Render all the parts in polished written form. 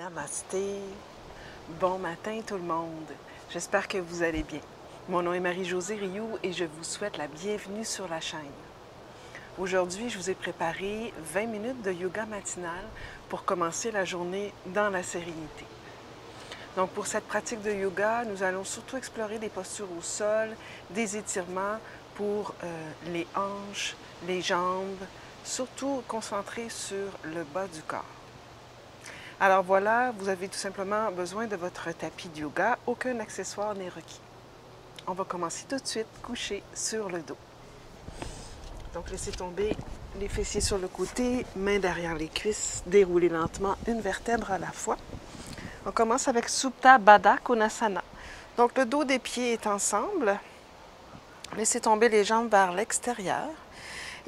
Namasté. Bon matin tout le monde. J'espère que vous allez bien. Mon nom est Marie-Josée Rioux et je vous souhaite la bienvenue sur la chaîne. Aujourd'hui, je vous ai préparé 20 minutes de yoga matinal pour commencer la journée dans la sérénité. Donc pour cette pratique de yoga, nous allons surtout explorer des postures au sol, des étirements pour les hanches, les jambes, surtout concentrés sur le bas du corps. Alors voilà, vous avez tout simplement besoin de votre tapis de yoga, aucun accessoire n'est requis. On va commencer tout de suite, couché sur le dos. Donc laissez tomber les fessiers sur le côté, mains derrière les cuisses, déroulez lentement une vertèbre à la fois. On commence avec Supta Baddha Konasana. Donc le dos des pieds est ensemble. Laissez tomber les jambes vers l'extérieur.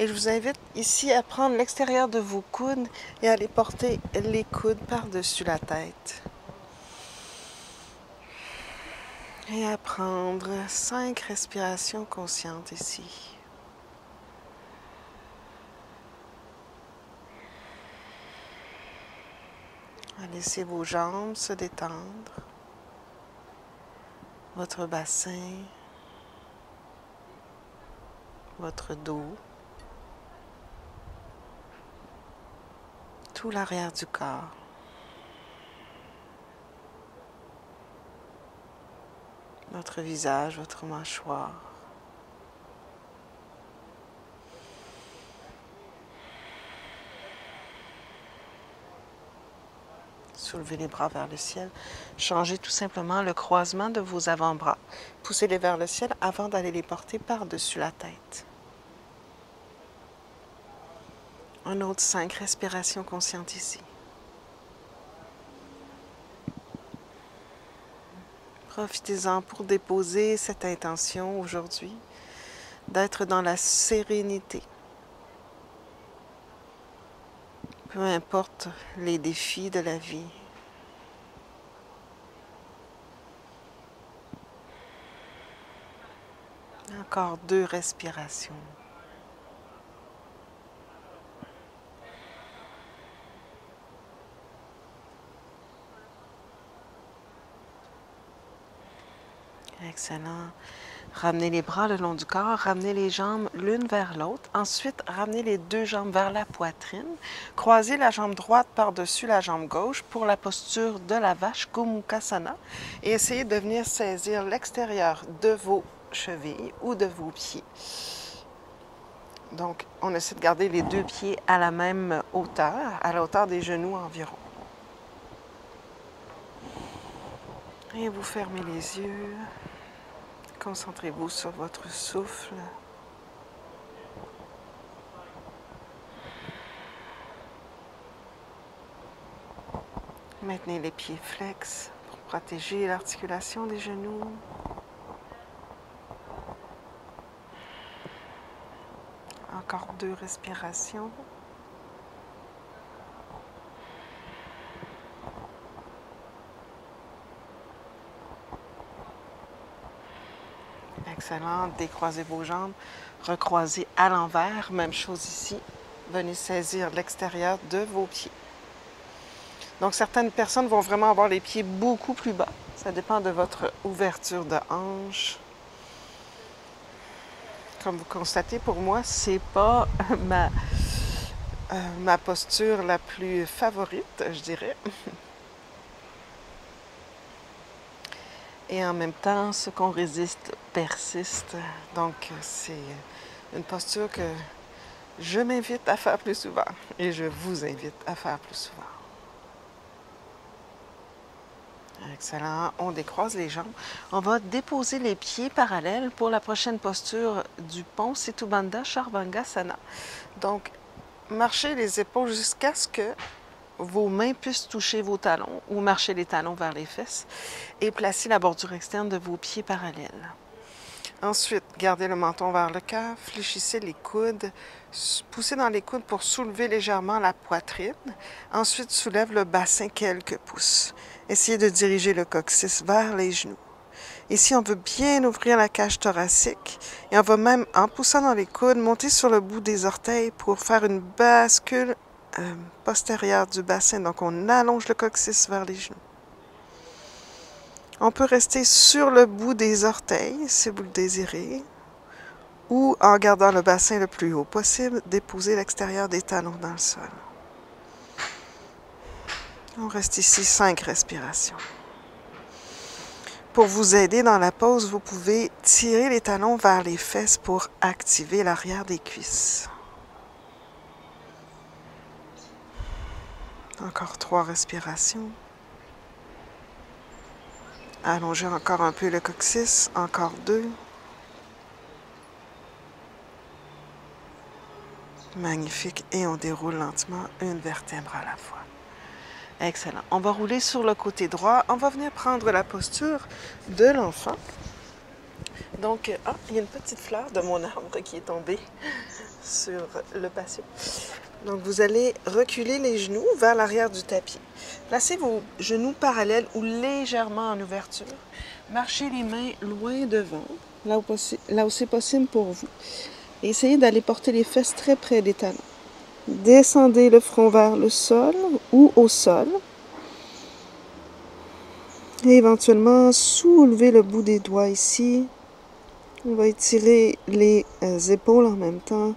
Et je vous invite ici à prendre l'extérieur de vos coudes et à aller porter les coudes par-dessus la tête. Et à prendre 5 respirations conscientes ici. Laissez vos jambes se détendre, votre bassin, votre dos, tout l'arrière du corps. Votre visage, votre mâchoire. Soulevez les bras vers le ciel. Changez tout simplement le croisement de vos avant-bras. Poussez-les vers le ciel avant d'aller les porter par-dessus la tête. Un autre 5 respirations conscientes ici. Profitez-en pour déposer cette intention aujourd'hui d'être dans la sérénité. Peu importe les défis de la vie. Encore 2 respirations. Excellent. Ramenez les bras le long du corps, ramenez les jambes l'une vers l'autre. Ensuite, ramenez les 2 jambes vers la poitrine. Croisez la jambe droite par-dessus la jambe gauche pour la posture de la vache, Gomukhasana. Et essayez de venir saisir l'extérieur de vos chevilles ou de vos pieds. Donc, on essaie de garder les 2 pieds à la même hauteur, à la hauteur des genoux environ. Et vous fermez les yeux. Concentrez-vous sur votre souffle. Maintenez les pieds flex pour protéger l'articulation des genoux. Encore 2 respirations. Excellent. Décroisez vos jambes. Recroisez à l'envers. Même chose ici. Venez saisir l'extérieur de vos pieds. Donc, certaines personnes vont vraiment avoir les pieds beaucoup plus bas. Ça dépend de votre ouverture de hanche. Comme vous constatez, pour moi, c'est pas ma posture la plus favorite, je dirais. Et en même temps, ce qu'on résiste persiste. Donc, c'est une posture que je m'invite à faire plus souvent. Et je vous invite à faire plus souvent. Excellent. On décroise les jambes. On va déposer les pieds parallèles pour la prochaine posture du pont Setu Bandha Charvangasana. Donc, marchez les épaules jusqu'à ce que vos mains puissent toucher vos talons ou marcher les talons vers les fesses et placez la bordure externe de vos pieds parallèles. Ensuite, gardez le menton vers le cœur, fléchissez les coudes, poussez dans les coudes pour soulever légèrement la poitrine. Ensuite, soulève le bassin quelques pouces. Essayez de diriger le coccyx vers les genoux. Ici, on veut bien ouvrir la cage thoracique et on va même, en poussant dans les coudes, monter sur le bout des orteils pour faire une bascule postérieure du bassin. Donc, on allonge le coccyx vers les genoux. On peut rester sur le bout des orteils, si vous le désirez, ou en gardant le bassin le plus haut possible, déposer l'extérieur des talons dans le sol. On reste ici 5 respirations. Pour vous aider dans la pose, vous pouvez tirer les talons vers les fesses pour activer l'arrière des cuisses. Encore 3 respirations. Allongez encore un peu le coccyx. Encore 2. Magnifique. Et on déroule lentement une vertèbre à la fois. Excellent. On va rouler sur le côté droit. On va venir prendre la posture de l'enfant. Donc, il y a une petite fleur de mon arbre qui est tombée sur le patio. Donc, vous allez reculer les genoux vers l'arrière du tapis. Placez vos genoux parallèles ou légèrement en ouverture. Marchez les mains loin devant, là où c'est possible pour vous. Et essayez d'aller porter les fesses très près des talons. Descendez le front vers le sol ou au sol. Et éventuellement, soulevez le bout des doigts ici. On va étirer les épaules en même temps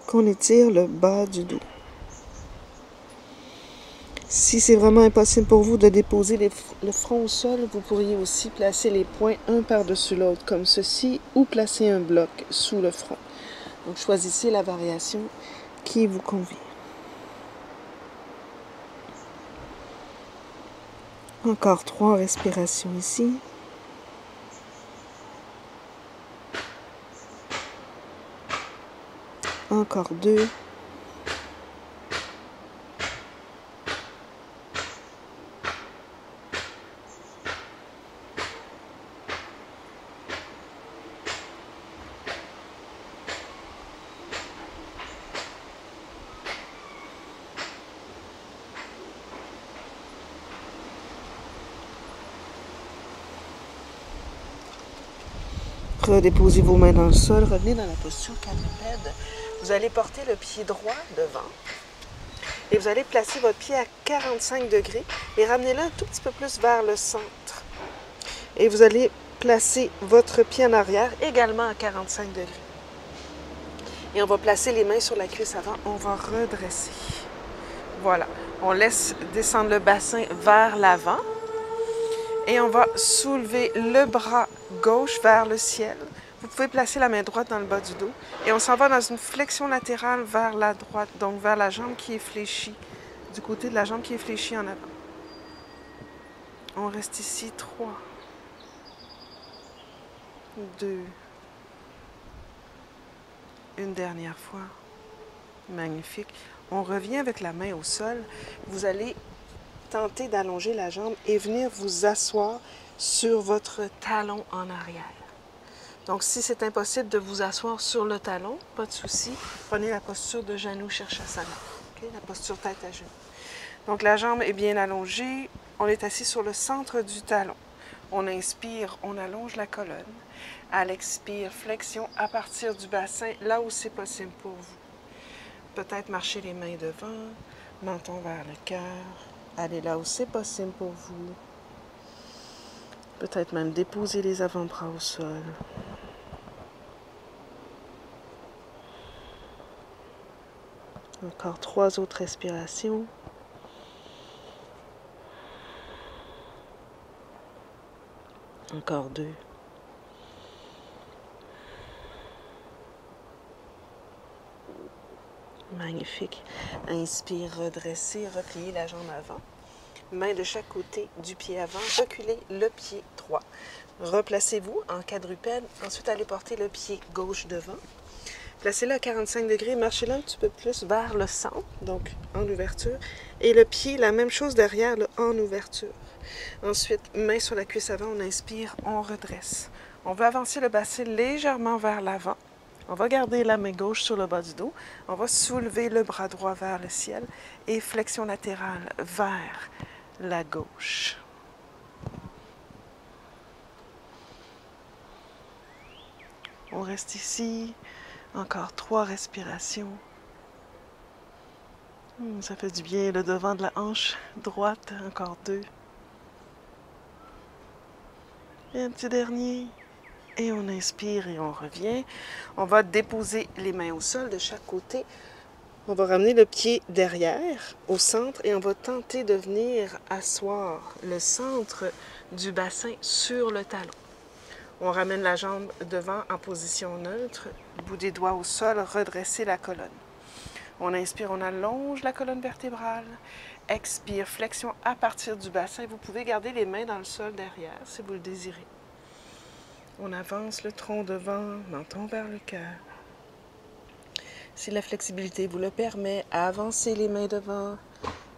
qu'on étire le bas du dos. Si c'est vraiment impossible pour vous de déposer le front au sol, vous pourriez aussi placer les poings un par-dessus l'autre, comme ceci, ou placer un bloc sous le front. Donc, choisissez la variation qui vous convient. Encore 3 respirations ici. Encore 2. Redéposez vos mains dans le sol, revenez dans la posture quadrupède. Vous allez porter le pied droit devant et vous allez placer votre pied à 45 degrés et ramenez-le un tout petit peu plus vers le centre. Et vous allez placer votre pied en arrière également à 45 degrés. Et on va placer les mains sur la cuisse avant, on va redresser. Voilà, on laisse descendre le bassin vers l'avant. Et on va soulever le bras gauche vers le ciel. Vous pouvez placer la main droite dans le bas du dos. Et on s'en va dans une flexion latérale vers la droite, donc vers la jambe qui est fléchie, du côté de la jambe qui est fléchie en avant. On reste ici 3, 2, une dernière fois. Magnifique. On revient avec la main au sol. Vous allez tenter d'allonger la jambe et venir vous asseoir sur votre talon en arrière. Donc, si c'est impossible de vous asseoir sur le talon, pas de souci. Prenez la posture de Janu Shirshasana, la posture tête à genoux. Donc, la jambe est bien allongée. On est assis sur le centre du talon. On inspire, on allonge la colonne. À l'expire, flexion à partir du bassin, là où c'est possible pour vous. Peut-être marcher les mains devant, menton vers le cœur. Allez là où c'est possible pour vous. Peut-être même déposer les avant-bras au sol. Encore 3 autres respirations. Encore 2. Magnifique. Inspire, redressez, repliez la jambe avant. Main de chaque côté du pied avant. Reculez le pied droit. Replacez-vous en quadrupède. Ensuite, allez porter le pied gauche devant. Placez-le à 45 degrés. Marchez-le un petit peu plus vers le centre, donc en ouverture. Et le pied, la même chose derrière, là, en ouverture. Ensuite, main sur la cuisse avant. On inspire, on redresse. On va avancer le bassin légèrement vers l'avant. On va garder la main gauche sur le bas du dos. On va soulever le bras droit vers le ciel et flexion latérale vers la gauche. On reste ici. Encore 3 respirations. Ça fait du bien, le devant de la hanche droite, encore 2. Et un petit dernier. Et on inspire et on revient. On va déposer les mains au sol de chaque côté. On va ramener le pied derrière, au centre, et on va tenter de venir asseoir le centre du bassin sur le talon. On ramène la jambe devant en position neutre, bout des doigts au sol, redresser la colonne. On inspire, on allonge la colonne vertébrale. Expire, flexion à partir du bassin. Vous pouvez garder les mains dans le sol derrière si vous le désirez. On avance le tronc devant, menton vers le cœur. Si la flexibilité vous le permet, avancez les mains devant,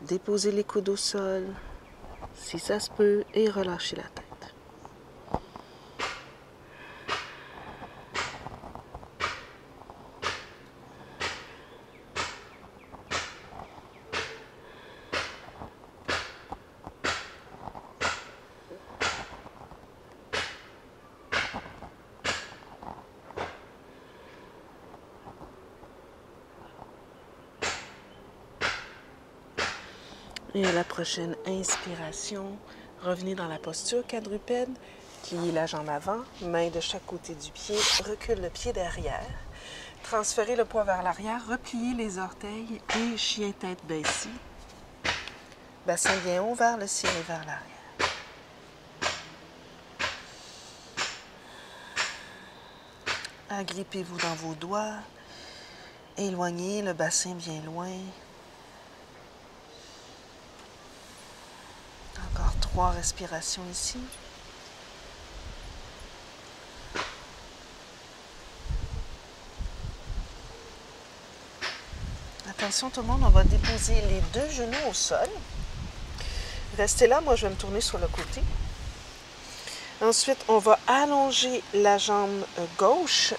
déposez les coudes au sol, si ça se peut, et relâchez la tête. Et à la prochaine inspiration, revenez dans la posture quadrupède, pliez la jambe avant, main de chaque côté du pied, recule le pied derrière. Transférez le poids vers l'arrière, repliez les orteils et chien tête baissée. Bassin bien haut vers le ciel et vers l'arrière. Agrippez-vous dans vos doigts, éloignez le bassin bien loin. Encore 3 respirations ici. Attention tout le monde, on va déposer les 2 genoux au sol. Restez là, moi je vais me tourner sur le côté. Ensuite, on va allonger la jambe gauche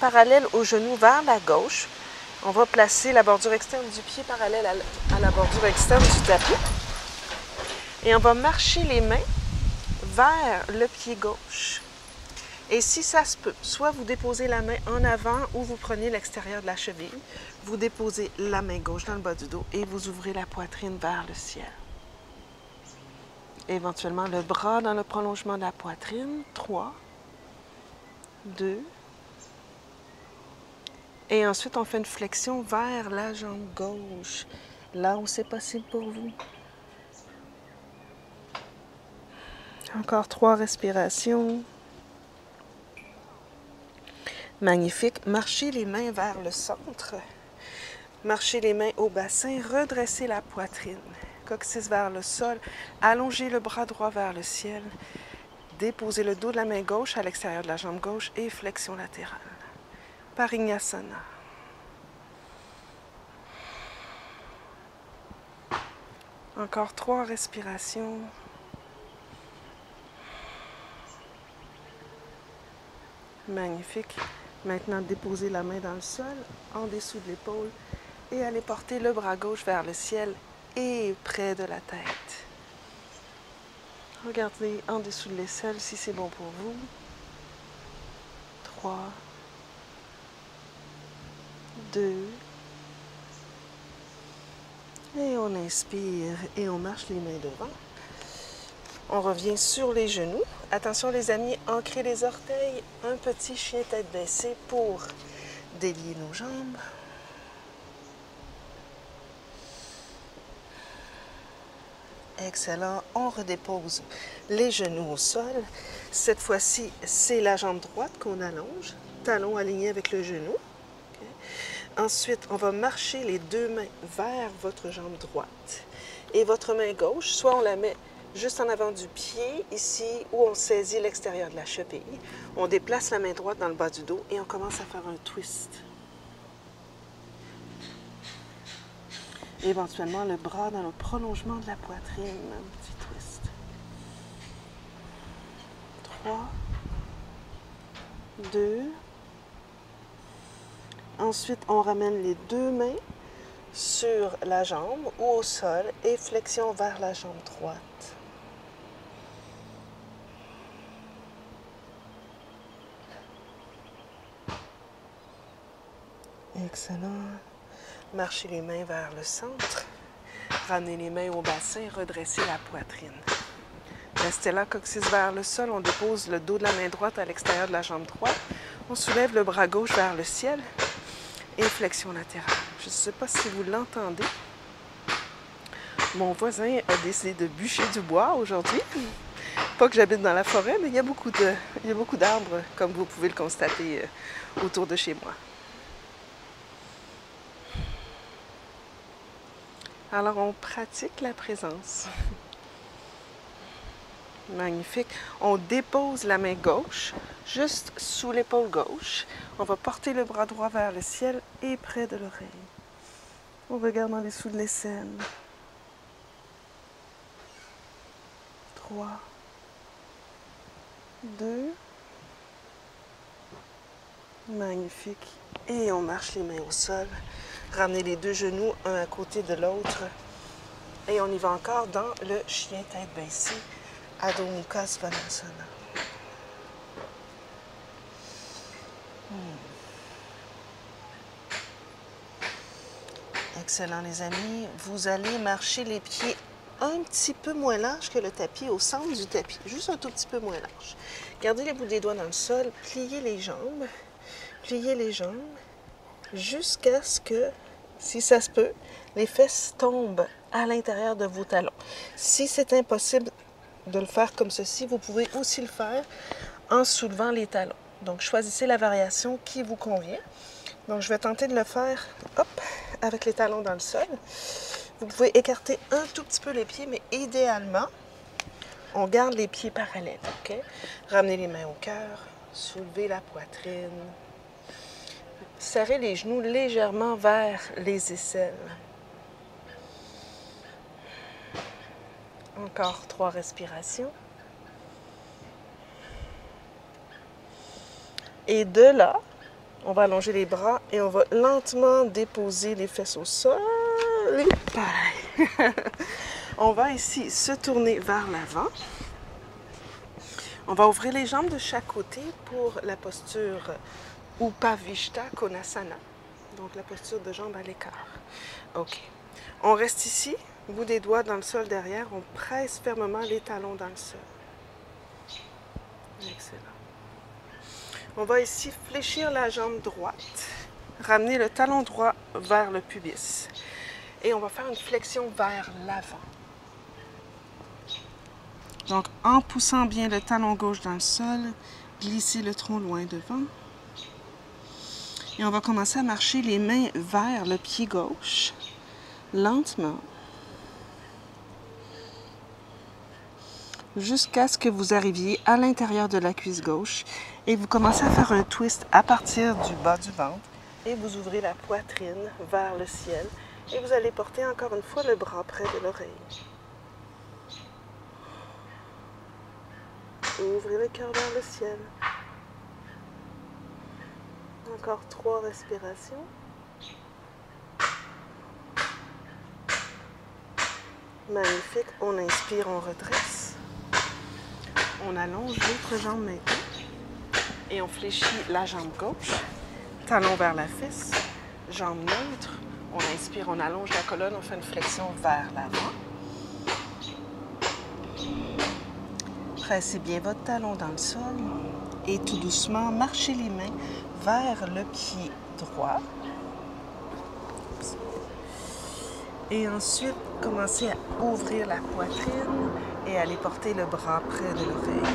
parallèle au genou vers la gauche. On va placer la bordure externe du pied parallèle à la bordure externe du tapis. Et on va marcher les mains vers le pied gauche. Et si ça se peut, soit vous déposez la main en avant ou vous prenez l'extérieur de la cheville. Vous déposez la main gauche dans le bas du dos et vous ouvrez la poitrine vers le ciel. Éventuellement, le bras dans le prolongement de la poitrine. 3, 2. Et ensuite, on fait une flexion vers la jambe gauche, là où c'est possible pour vous. Encore 3 respirations. Magnifique. Marchez les mains vers le centre. Marchez les mains au bassin. Redressez la poitrine. Coccyx vers le sol. Allongez le bras droit vers le ciel. Déposez le dos de la main gauche à l'extérieur de la jambe gauche et flexion latérale. Parignasana. Encore 3 respirations. Magnifique. Maintenant, déposez la main dans le sol, en dessous de l'épaule, et allez porter le bras gauche vers le ciel et près de la tête. Regardez en dessous de l'aisselle si c'est bon pour vous. 3, 2, et on inspire et on marche les mains devant. On revient sur les genoux. Attention les amis, ancrez les orteils, un petit chien tête baissée pour délier nos jambes. Excellent, on redépose les genoux au sol. Cette fois-ci, c'est la jambe droite qu'on allonge, talon aligné avec le genou. Okay. Ensuite, on va marcher les 2 mains vers votre jambe droite. Et votre main gauche, soit on la met juste en avant du pied, ici, où on saisit l'extérieur de la cheville. On déplace la main droite dans le bas du dos et on commence à faire un twist. Éventuellement, le bras dans le prolongement de la poitrine, un petit twist. 3, 2. Ensuite, on ramène les 2 mains sur la jambe ou au sol et flexion vers la jambe droite. Excellent. Marchez les mains vers le centre. Ramenez les mains au bassin, redressez la poitrine. Restez là, coccyx vers le sol. On dépose le dos de la main droite à l'extérieur de la jambe droite. On soulève le bras gauche vers le ciel. Et flexion latérale. Je ne sais pas si vous l'entendez. Mon voisin a décidé de bûcher du bois aujourd'hui. Pas que j'habite dans la forêt, mais il y a beaucoup d'arbres, comme vous pouvez le constater autour de chez moi. Alors, on pratique la présence. Magnifique. On dépose la main gauche juste sous l'épaule gauche. On va porter le bras droit vers le ciel et près de l'oreille. On regarde en dessous de l'aisselle. 3, 2. Magnifique. Et on marche les mains au sol. Ramenez les deux genoux un à côté de l'autre. Et on y va encore dans le chien tête baissée. Adho Mukha Svanasana. Excellent les amis. Vous allez marcher les pieds un petit peu moins large que le tapis, au centre du tapis. Juste un tout petit peu moins large. Gardez les bouts des doigts dans le sol. Pliez les jambes. Pliez les jambes. Jusqu'à ce que, si ça se peut, les fesses tombent à l'intérieur de vos talons. Si c'est impossible de le faire comme ceci, vous pouvez aussi le faire en soulevant les talons. Donc, choisissez la variation qui vous convient. Donc, je vais tenter de le faire, hop, avec les talons dans le sol. Vous pouvez écarter un tout petit peu les pieds, mais idéalement, on garde les pieds parallèles, OK? Ramenez les mains au cœur, soulevez la poitrine. Serrez les genoux légèrement vers les aisselles. Encore 3 respirations. Et de là, on va allonger les bras et on va lentement déposer les fesses au sol. Pareil. On va ici se tourner vers l'avant. On va ouvrir les jambes de chaque côté pour la posture Upavishta Konasana. Donc la posture de jambes à l'écart. OK. On reste ici, bout des doigts dans le sol derrière. On presse fermement les talons dans le sol. Excellent. On va ici fléchir la jambe droite. Ramener le talon droit vers le pubis. Et on va faire une flexion vers l'avant. Donc, en poussant bien le talon gauche dans le sol, glissez le tronc loin devant. Et on va commencer à marcher les mains vers le pied gauche, lentement, jusqu'à ce que vous arriviez à l'intérieur de la cuisse gauche. Et vous commencez à faire un twist à partir du bas du ventre. Et vous ouvrez la poitrine vers le ciel. Et vous allez porter encore une fois le bras près de l'oreille. Ouvrez le cœur vers le ciel. Encore 3 respirations. Magnifique. On inspire, on redresse. On allonge l'autre jambe maintenant. Et on fléchit la jambe gauche. Talon vers la fesse. Jambe neutre. On inspire, on allonge la colonne, on fait une flexion vers l'avant. Pressez bien votre talon dans le sol et tout doucement, marchez les mains vers le pied droit. Et ensuite, commencez à ouvrir la poitrine et aller porter le bras près de l'oreille.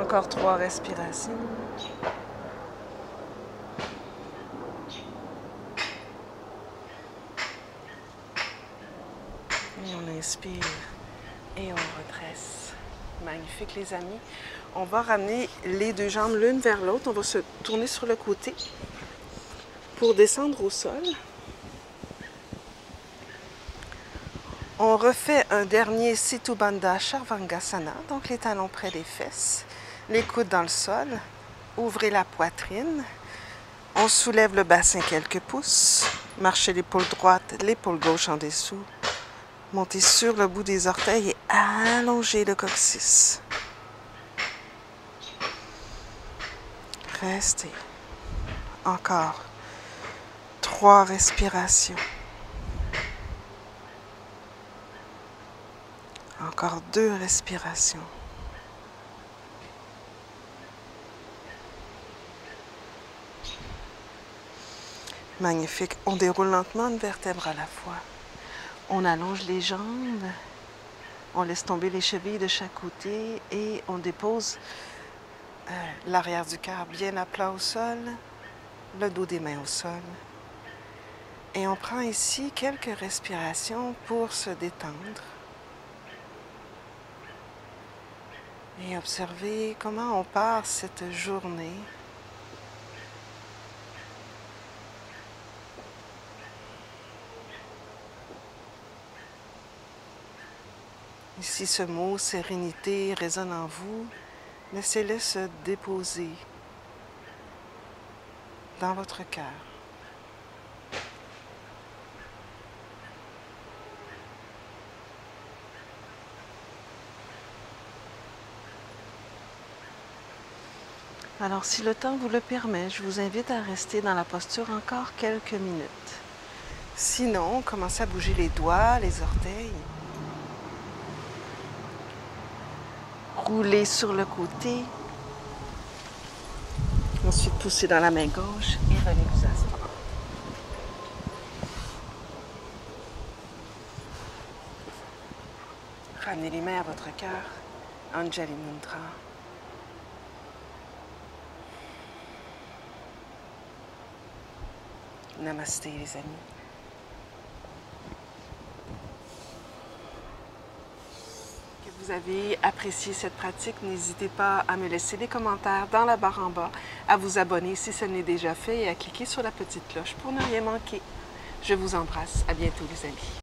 Encore 3 respirations. Et on inspire et on redresse. Magnifique les amis. On va ramener les deux jambes l'une vers l'autre. On va se tourner sur le côté pour descendre au sol. On refait un dernier Setu Bandha Charvangasana, donc les talons près des fesses. Les coudes dans le sol, ouvrez la poitrine, on soulève le bassin quelques pouces, marchez l'épaule droite, l'épaule gauche en dessous, montez sur le bout des orteils et allongez le coccyx. Restez. Encore 3 respirations. Encore 2 respirations. Magnifique. On déroule lentement une vertèbre à la fois. On allonge les jambes. On laisse tomber les chevilles de chaque côté et on dépose l'arrière du cœur bien à plat au sol, le dos des mains au sol. Et on prend ici quelques respirations pour se détendre. Et observer comment on part cette journée. Et si ce mot sérénité résonne en vous, laissez-le se déposer dans votre cœur. Alors, si le temps vous le permet, je vous invite à rester dans la posture encore quelques minutes. Sinon, commencez à bouger les doigts, les orteils. Roulez sur le côté. Ensuite, poussez dans la main gauche et venez vous asseoir. Ramenez les mains à votre cœur. Anjali Mudra. Namasté les amis. Que vous avez apprécié cette pratique, n'hésitez pas à me laisser des commentaires dans la barre en bas, à vous abonner si ce n'est déjà fait et à cliquer sur la petite cloche pour ne rien manquer. Je vous embrasse. À bientôt les amis.